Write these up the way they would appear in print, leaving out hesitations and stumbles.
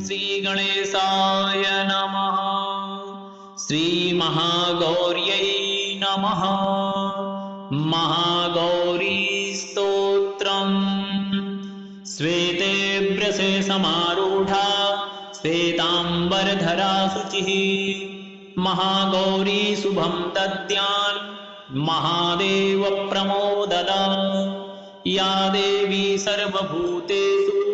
श्रीगणेशाय नमः। श्रीमहागौर्यै नमः। महागौरी स्तोत्रम्। श्वेतेभ्यसे समारूढा श्वेतांबरधरा शुचिः महागौरी शुभं दद्यान् महादेव प्रमोददा। या देवी सर्वभूतेषु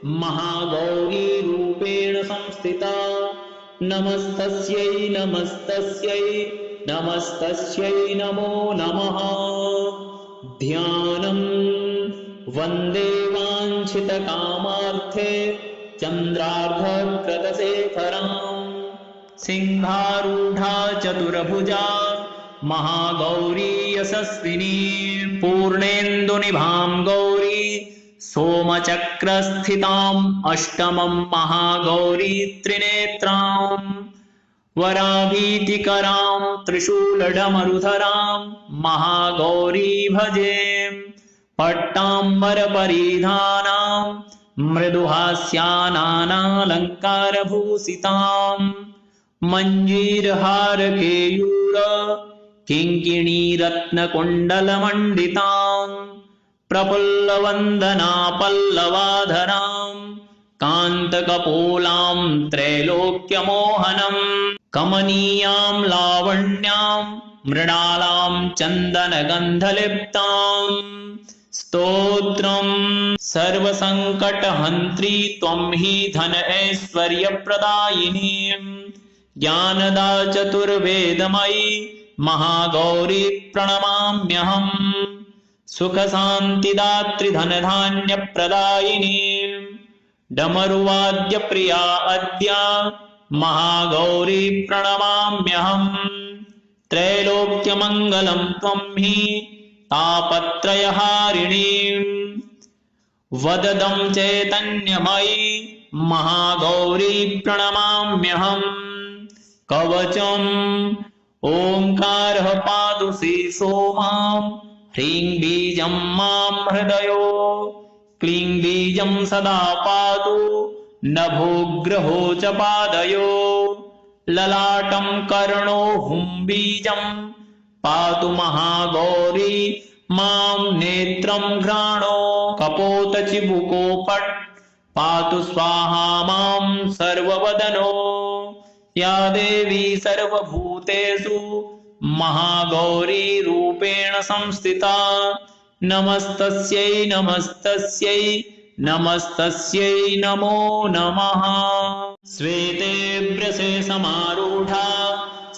महागौरी रूपेण संस्थिता। नमस्तस्यै नमस्तस्यै नमस्तस्यै नमो नमः। ध्यानं वन्दे वाञ्छितकामार्थे चन्द्रार्धकृतशेखराम्। सिंहारूढा चतुर्भुजा महागौरी यशस्विनी। पूर्णेन्दुनिभां गौरी सोमचक्रस्थिताम् अष्टमं महागौरी त्रिनेत्रां। वराभीतिकरां त्रिशूलडमरुधरां महागौरी भजे। पट्टाम्बरपरिधानां मृदुहास्यानालङ्कारभूषितां। मञ्जीरहारकेयूर किङ्किणीरत्नकुण्डलमण्डितां। प्रफुल्लवन्दना पल्लवाधरां कान्तकपोलां त्रैलोक्यमोहनं। कमनीयां लावण्यां मृणालां चन्दनगन्धलिप्तां। स्तोत्रम् सर्वसङ्कटहन्त्री त्वं हि धन ऐश्वर्यप्रदायिनी। ज्ञानदा चतुर्वेदमयी महागौरी प्रणमाम्यहम्। सुखशान्तिदात्री धनधान्यप्रदायिनी। डमरुवाद्यप्रिया अद्या महागौरी प्रणमाम्यहम्। त्रैलोक्यमङ्गलं त्वं हि तापत्रयहारिणी। वददं चैतन्यमयी महागौरी प्रणमाम्यहम्। कवचम् ओंकारः पातु शीर्षो मां। ह्रीं बीजं मां हृदयो। क्लीं बीजं सदा पातु नभोग्रहो च पादयो। ललाटं कर्णो हुं बीजं पातु महागौरी मां। नेत्रं घ्राणो कपोतचिबुको पट् पातु स्वाहा मां सर्ववदनो। या देवी सर्वभूतेषु महागौरी रूपेण संस्थिता। नमस्तस्यै नमस्तस्यै नमस्तस्यै नमो नमः। श्वेतेभ्यसे समारूढा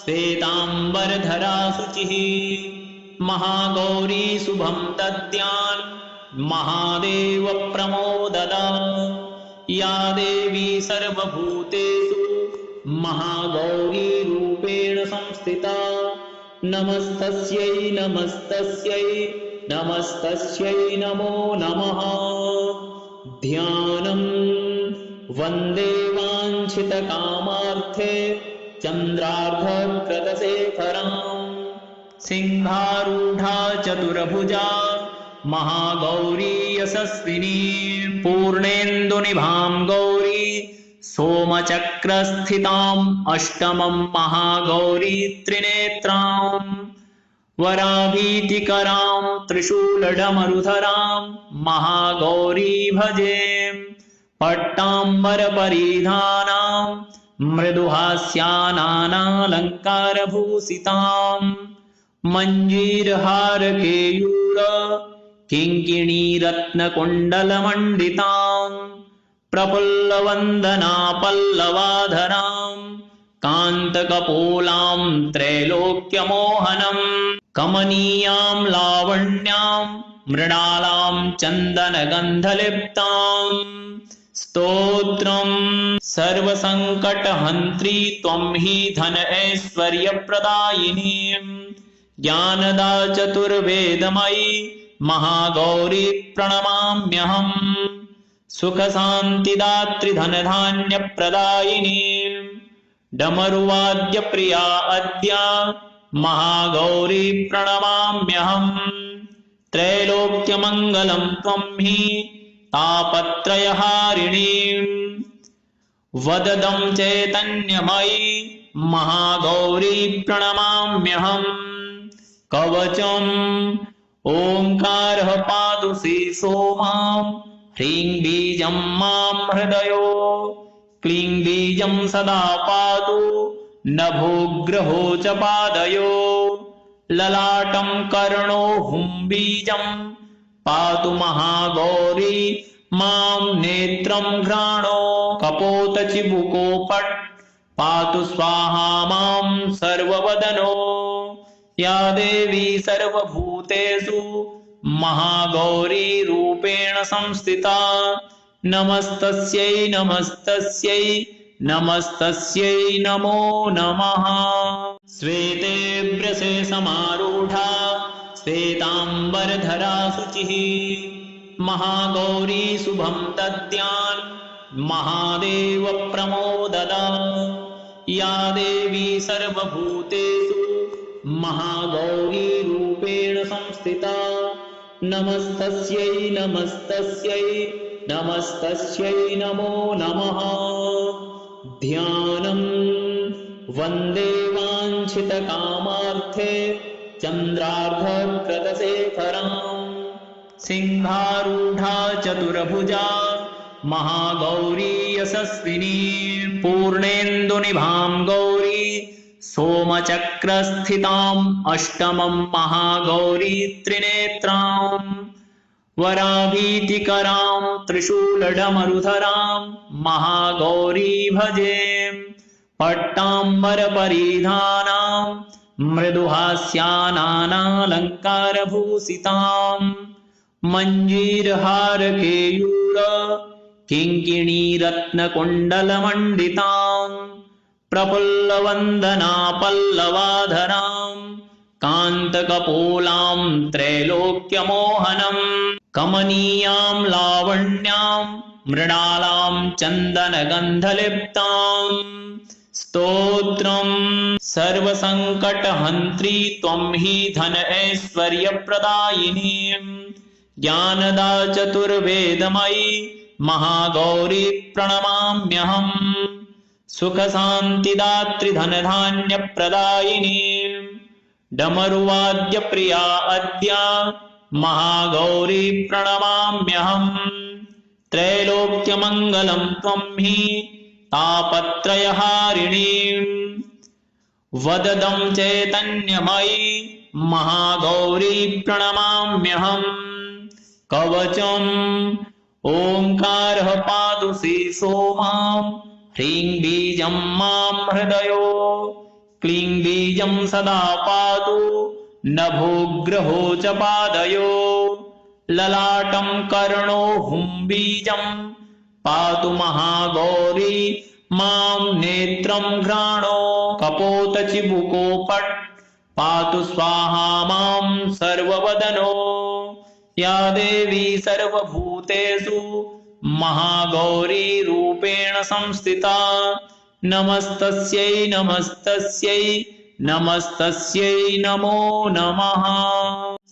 श्वेतांबरधरा शुचिः महागौरी शुभं दद्यान् महादेव प्रमोददा। या देवी सर्वभूतेषु महागौरी रूपेण संस्थिता। नमस्तस्यै नमस्तस्यै नमस्तस्यै नमो नमः। ध्यानं वन्दे वाञ्छितकामार्थे चन्द्रार्धकृतशेखरां। सिंहारूढा चतुर्भुजा महागौरी यशस्विनी। पूर्णेन्दुनिभां गौरी सोमचक्रस्थिताम् अष्टमं महागौरी त्रिनेत्रां। वराभीतिकरां त्रिशूलडमरुधरां महागौरी भजे। पट्टाम्बरपरिधानां मृदुहास्यानालङ्कारभूषितां। मञ्जीरहारकेयूर किङ्किणीरत्नकुण्डलमण्डितां। प्रफुल्लवन्दना पल्लवाधरां कान्तकपोलां त्रैलोक्यमोहनं। कमनीयां लावण्यां मृणालां चन्दनगन्धलिप्तां। स्तोत्रम् सर्वसङ्कटहन्त्री त्वं हि धन ऐश्वर्यप्रदायिनी। ज्ञानदा चतुर्वेदमयी महागौरी प्रणमाम्यहम्। सुखशान्तिदात्री धनधान्यप्रदायिनी। डमरुवाद्यप्रिया अद्या महागौरी प्रणमाम्यहम्। त्रैलोक्यमङ्गलं त्वं हि तापत्रयहारिणी। वददं चैतन्यमयी महागौरी प्रणमाम्यहम् कवचम् ओंकारः पातु शीर्षो मां ह्रीं बीजं मां हृदयो क्लीं बीजं सदा पातु नभोग्रहो च पादयो ललाटं कर्णो हुं बीजं पातु महागौरी मां नेत्रं घ्राणो कपोतचिबुको पट् पातु स्वाहा मां सर्ववदनो या देवी सर्वभूतेषु महागौरी रूपेण संस्थिता नमस्तस्यै नमस्तस्यै नमस्तस्यै नमो नमः श्वेतेभ्यसे समारूढा श्वेतांबरधरा शुचिः महागौरी शुभं दद्यान् महादेव प्रमोददा या देवी सर्वभूतेषु महागौरी रूपेण संस्थिता नमस्तस्यै नमस्तस्यै नमस्तस्यै नमो नमः ध्यानं वन्दे वाञ्छितकामार्थे चन्द्रार्धकृतशेखरां सिंहारूढा चतुर्भुजा महागौरी यशस्विनी पूर्णेन्दुनिभां गौरी सोमचक्रस्थिताम् अष्टमं महागौरी त्रिनेत्रां वराभीतिकरां त्रिशूलडमरुधरां महागौरी भजे पट्टाम्बरपरिधानां मृदुहास्यानालङ्कारभूषितां मञ्जीरहारकेयूर किङ्किणीरत्नकुण्डलमण्डितां प्रफुल्लवन्दना पल्लवाधरां कान्तकपोलां त्रैलोक्यमोहनं कमनीयां लावण्यां मृणालां चन्दनगन्धलिप्तां स्तोत्रं सर्वसङ्कटहन्त्री त्वं हि धन ऐश्वर्यप्रदायिनी ज्ञानदा चतुर्वेदमयी महागौरी प्रणमाम्यहम् सुखशान्तिदात्री धनधान्यप्रदायिनी डमरुवाद्यप्रिया अद्या महागौरी प्रणमाम्यहम् त्रैलोक्यमङ्गलं त्वं हि तापत्रयहारिणी वददं चैतन्यमयी महागौरी प्रणमाम्यहम् कवचम् ओंकारः पातु शीर्षो मां ह्रीं बीजं मां हृदयो क्लीं बीजं सदा पातु नभोग्रहो च पादयो ललाटं कर्णो हुं बीजं पातु महागौरी मां नेत्रं घ्राणो कपोतचिबुको पट् पातु स्वाहा मां सर्ववदनो या देवी सर्वभूतेषु महागौरी रूपेण संस्थिता नमस्तस्यै नमस्तस्यै नमस्तस्यै नमो नमः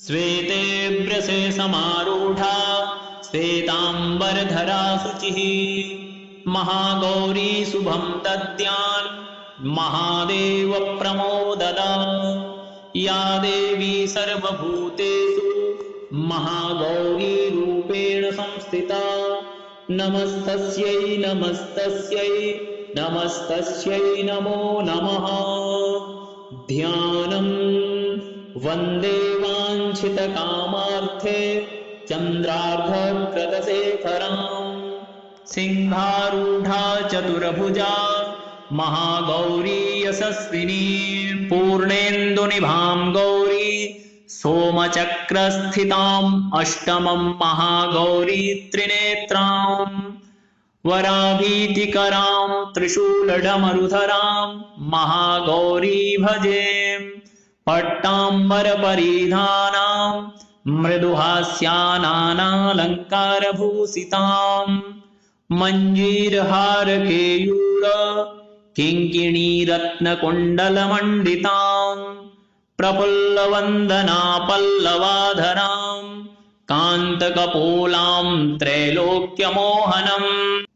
श्वेतेभ्यसे समारूढा श्वेतांबरधरा शुचिः महागौरी शुभं दद्यान् महादेव प्रमोददा या देवी सर्वभूतेषु महागौरी रूपेण संस्थिता नमस्तस्यै नमस्तस्यै नमस्तस्यै नमो नमः ध्यानं वन्दे वाञ्छितकामार्थे चन्द्रार्धकृतशेखरां सिंहारूढा चतुर्भुजा महागौरी यशस्विनी पूर्णेन्दुनिभां गौरी सोमचक्रस्थिताम् अष्टमं महागौरी त्रिनेत्रां वराभीतिकरां त्रिशूलडमरुधरां महागौरी भजे पट्टाम्बरपरिधानां मृदुहास्यानालङ्कारभूषितां मञ्जीरहारकेयूर किङ्किणीरत्नकुण्डलमण्डितां प्रफुल्लवन्दना पल्लवाधरां कान्तकपोलां त्रैलोक्यमोहनम्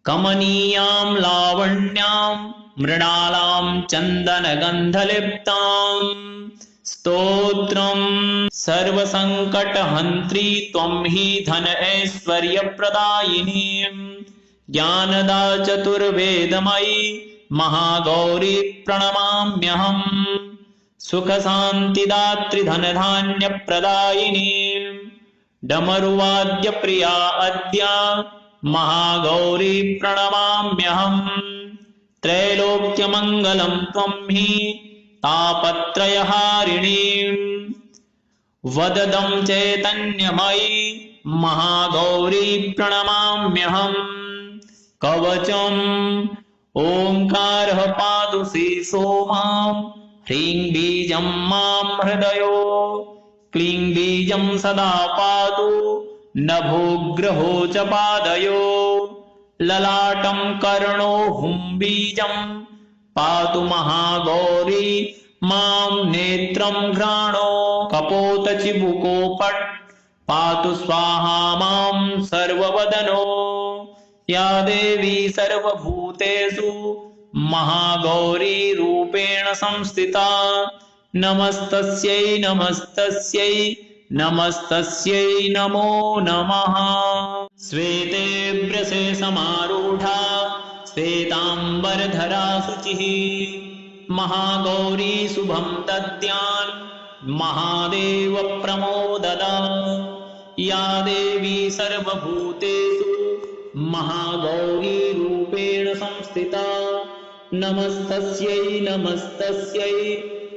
कमनीयां लावण्यां मृणालां चन्दनगन्धलिप्ताम् स्तोत्रम् सर्वसङ्कटहन्त्री त्वं हि धन ऐश्वर्यप्रदायिनी ज्ञानदा चतुर्वेदमयी महागौरी प्रणमाम्यहम् सुखशान्तिदात्री धनधान्यप्रदायिनी डमरुवाद्यप्रिया अद्य महागौरी प्रणमाम्यहम् त्रैलोक्यमङ्गलं त्वं हि तापत्रयहारिणी वददं चैतन्यमयी महागौरी प्रणमाम्यहम् कवचम् ओंकारः पातु शीर्षो मां ह्रीं बीजं मां हृदयो क्लीं बीजं सदा पातु नभोग्रहो च पादयो ललाटं कर्णो हुं बीजं पातु महागौरी मां नेत्रं घ्राणो कपोतचिबुको पट् पातु स्वाहा मां सर्ववदनो या देवी सर्वभूतेषु महागौरी रूपेण संस्थिता नमस्तस्यै नमस्तस्यै नमस्तस्यै नमो नमः श्वेतेभ्यसे समारूढा श्वेतांबरधरा शुचिः महागौरी शुभं दद्यान् महादेव प्रमोददा या देवी सर्वभूतेषु महागौरी रूपेण संस्थिता नमस्तस्यै नमस्तस्यै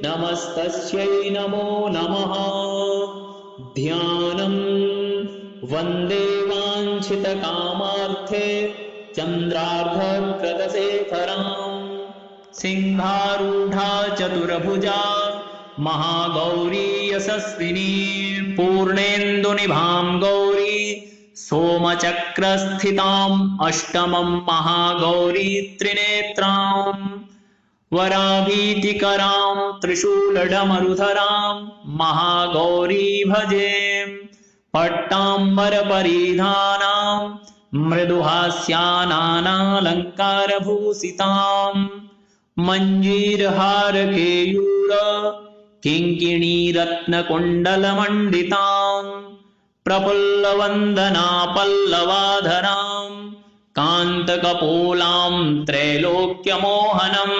नमस्तस्यै नमो नमः ध्यानम् वन्दे वाञ्छितकामार्थे चन्द्रार्धकृतशेखराम् सिंहारूढा चतुर्भुजा महागौरी यशस्विनी पूर्णेन्दुनिभां गौरी सोमचक्रस्थिताम् अष्टमं महागौरी त्रिनेत्राम् वराभीतिकरां त्रिशूलडमरुधरां महागौरी भजे पट्टाम्बरपरिधानां मृदुहास्यानालङ्कारभूषितां मञ्जीरहारकेयूर किङ्किणीरत्नकुण्डलमण्डितां प्रफुल्लवन्दना पल्लवाधरां कान्तकपोलां त्रैलोक्यमोहनम्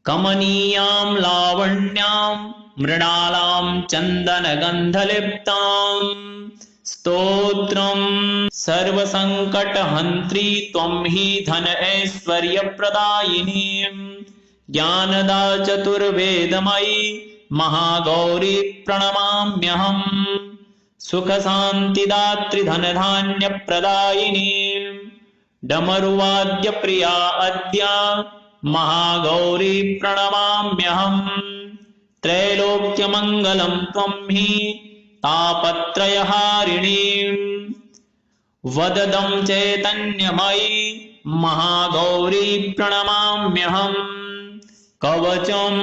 कमनीयां लावण्यां मृणालां चन्दनगन्धलिप्तां स्तोत्रम् सर्वसङ्कटहन्त्री त्वं हि धन ऐश्वर्यप्रदायिनी ज्ञानदा चतुर्वेदमयी महागौरी प्रणमाम्यहम् सुखशान्तिदात्री धनधान्यप्रदायिनी डमरुवाद्यप्रिया अद्य महागौरी प्रणमाम्यहम् त्रैलोक्यमङ्गलं त्वं हि तापत्रयहारिणी वददं चैतन्यमयी महागौरी प्रणमाम्यहम् कवचम्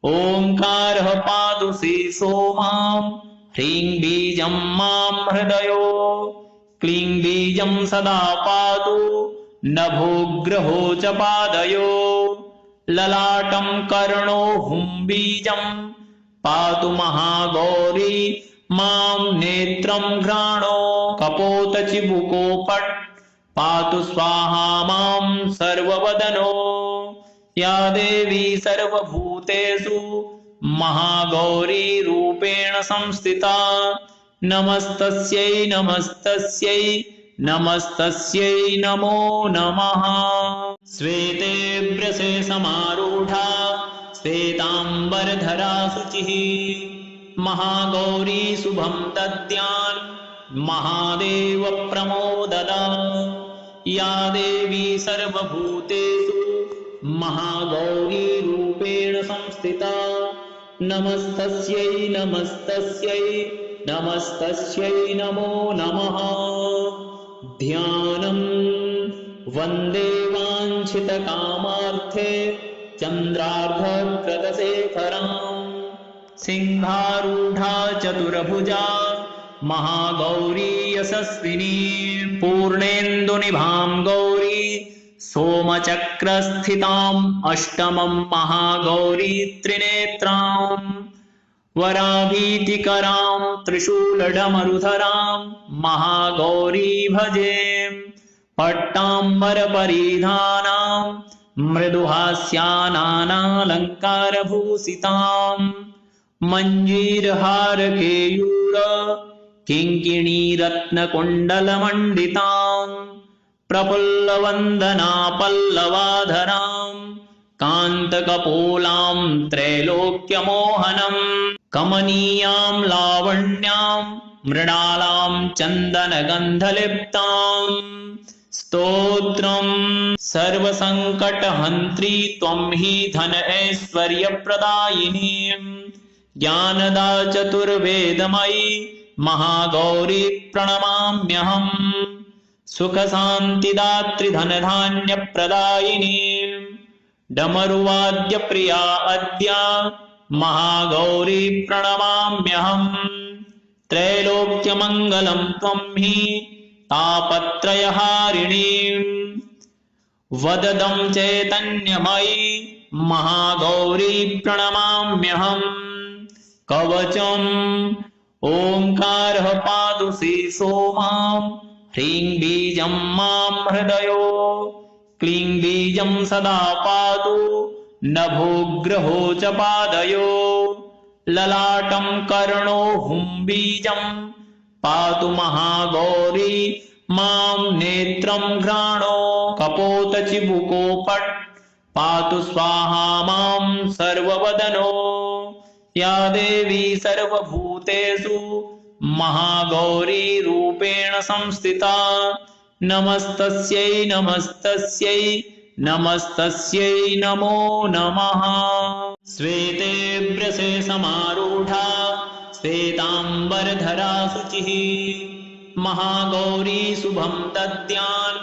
ओंकारः पातु शीर्षो मां ह्रीं बीजं मां हृदयो क्लीं बीजं सदा पातु नभोग्रहो च पादयो ललाटं कर्णो हुं बीजं पातु महागौरी मां नेत्रं घ्राणो कपोतचिबुको पट् पातु स्वाहा मां सर्ववदनो या देवी सर्वभूतेषु महागौरी रूपेण संस्थिता नमस्तस्यै नमस्तस्यै नमस्तस्यै नमो नमः श्वेतेभ्यसे समारूढा श्वेतांबरधरा शुचिः महागौरी शुभं दद्यान् महादेव प्रमोददा या देवी सर्वभूतेषु महागौरी रूपेण संस्थिता नमस्तस्यै नमस्तस्यै नमस्तस्यै नमो नमः ध्यानम् वन्दे वाञ्छितकामार्थे चन्द्रार्धकृतशेखराम् सिंहारूढा चतुर्भुजा महागौरी यशस्विनी पूर्णेन्दुनिभां गौरी सोमचक्रस्थिताम् अष्टमं महागौरी त्रिनेत्रां वराभीतिकरां त्रिशूलडमरुधरां महागौरी भजे पट्टाम्बरपरिधानां मृदुहास्यानालङ्कारभूषितां मञ्जीरहारकेयूर किङ्किणीरत्नकुण्डलमण्डितां प्रफुल्लवन्दना पल्लवाधरां कान्तकपोलां त्रैलोक्यमोहनं कमनीयां लावण्यां मृणालां चन्दनगन्धलिप्तां स्तोत्रं सर्वसङ्कटहन्त्री त्वं हि धन ऐश्वर्यप्रदायिनी ज्ञानदा चतुर्वेदमयी महागौरी प्रणमाम्यहम् सुखशान्तिदात्री धनधान्यप्रदायिनी डमरुवाद्यप्रिया अद्य महागौरी प्रणमाम्यहम् त्रैलोक्यमङ्गलं त्वं हि तापत्रयहारिणी वददं चैतन्यमयी महागौरी प्रणमाम्यहम् कवचम् ओंकारः पातु शीर्षो मां ह्रीं बीजं मां हृदयो क्लीं बीजं सदा पातु नभोग्रहो च पादयो ललाटं कर्णो हुं बीजं पातु महागौरी मां नेत्रं घ्राणो कपोतचिबुको पट् पातु स्वाहा मां सर्ववदनो या देवी सर्वभूतेषु महागौरी रूपेण संस्थिता नमस्तस्यै नमस्तस्यै नमस्तस्यै नमो नमः श्वेतेभ्यसे समारूढा श्वेतांबरधरा शुचिः महागौरी शुभं दद्यात्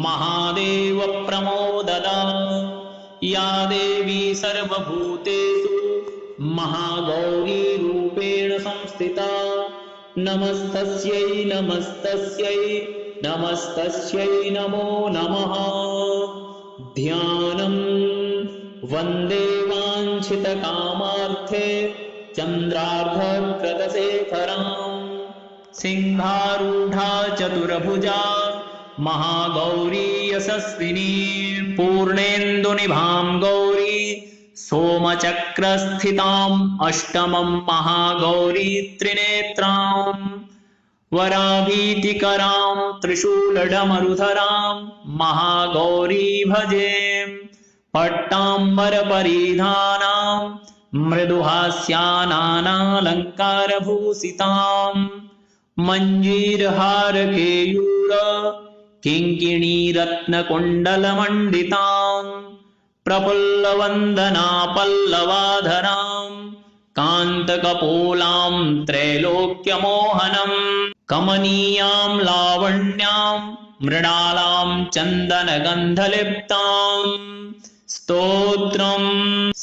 महादेव प्रमोददा या देवी सर्वभूतेषु महागौरी रूपेण संस्थिता नमस्तस्यै नमस्तस्यै नमस्तस्यै नमो नमः ध्यानं वन्दे वाञ्छितकामार्थे चन्द्रार्धकृतशेखरां सिंहारूढा चतुर्भुजा महागौरी यशस्विनी पूर्णेन्दुनिभां गौरी सोमचक्रस्थिताम् अष्टमं महागौरी त्रिनेत्रां वराभीतिकरां त्रिशूलडमरुधरां महागौरी भजे पट्टाम्बरपरिधानां मृदुहास्यानालङ्कारभूषितां मञ्जीरहारकेयूर किङ्किणीरत्नकुण्डलमण्डितां प्रफुल्लवन्दना पल्लवाधरां कान्तकपोलां त्रैलोक्यमोहनं कमनीयां लावण्यां मृणालां चन्दनगन्धलिप्तां स्तोत्रं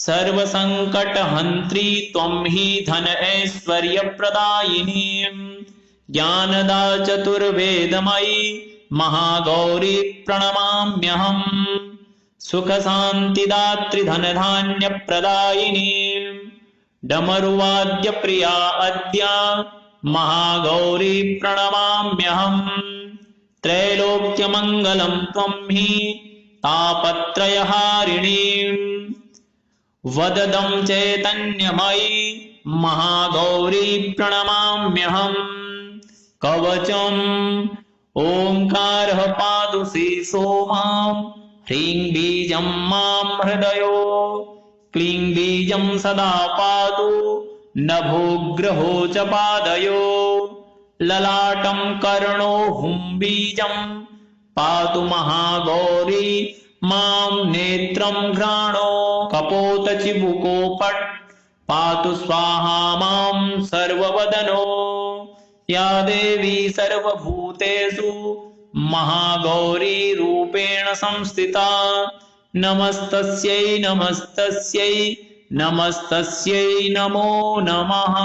सर्वसङ्कटहन्त्री त्वं हि धन ऐश्वर्यप्रदायिनी ज्ञानदा चतुर्वेदमयी महागौरी प्रणमाम्यहम् सुखशान्तिदात्री धनधान्यप्रदायिनी डमरुवाद्यप्रिया अद्य महागौरी प्रणमाम्यहम् त्रैलोक्यमङ्गलं त्वं हि तापत्रयहारिणी वददं चैतन्यमयी महागौरी प्रणमाम्यहम् कवचम् ओंकारः पातु शीर्षो मां ह्रीं बीजं मां हृदयो क्लीं बीजं सदा पातु नभोग्रहो च पादयो ललाटं कर्णो हुं बीजं पातु महागौरी मां नेत्रं घ्राणो कपोतचिबुको पट् पातु स्वाहा मां सर्ववदनो या देवी सर्वभूतेषु महागौरी रूपेण संस्थिता नमस्तस्यै नमस्तस्यै नमस्तस्यै नमो नमः।